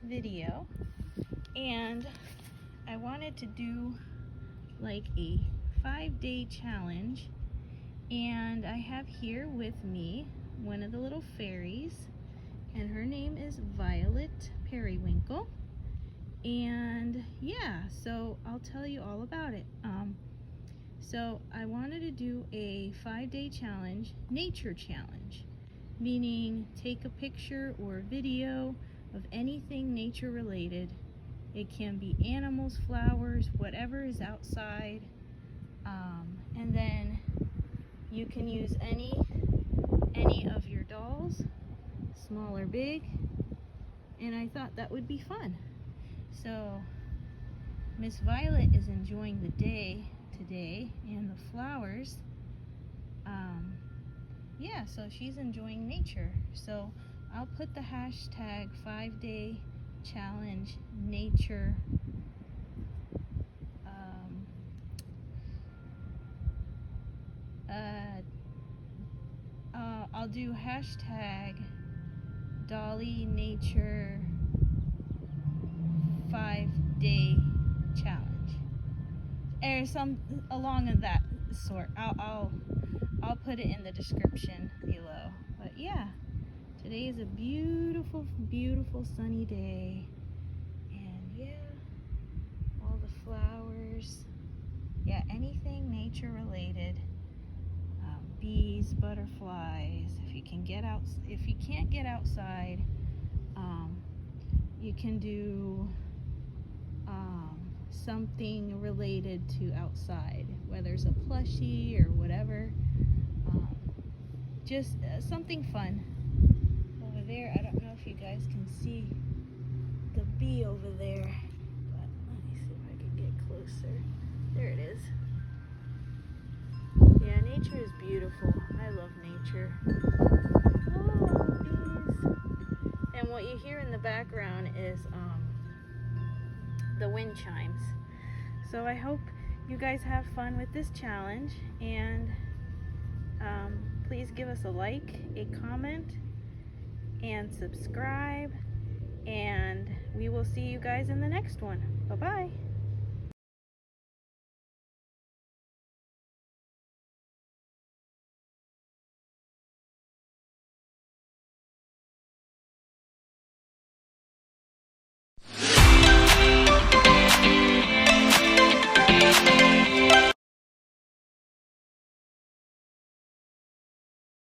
video, and I wanted to do like a 5-day challenge, and I have here with me one of the little fairies, and her name is Violet Periwinkle. And yeah, so I'll tell you all about it. So I wanted to do a 5-day challenge, nature challenge, meaning take a picture or a video of anything nature related. It can be animals, flowers, whatever is outside, and then you can use any of your dolls, small or big, and I thought that would be fun. So Miss Violet is enjoying the day today and the flowers. Yeah, so she's enjoying nature. So I'll put the hashtag 5-day challenge nature I'll do hashtag dolly nature 5-day challenge, or some along of that sort. I'll put it in the description below. But yeah, today is a beautiful, beautiful sunny day, and yeah, all the flowers. Yeah, anything nature related. Bees, butterflies. If you can't get outside, you can do something related to outside, whether it's a plushie or whatever. Just something fun. Over there, I don't know if you guys can see the bee over there, but let me see if I can get closer. There it is. Yeah, nature is beautiful. I love nature. Oh, bees. And what you hear in the background is the wind chimes. So I hope you guys have fun with this challenge, and please give us a like, a comment, and subscribe, and we will see you guys in the next one. Bye-bye.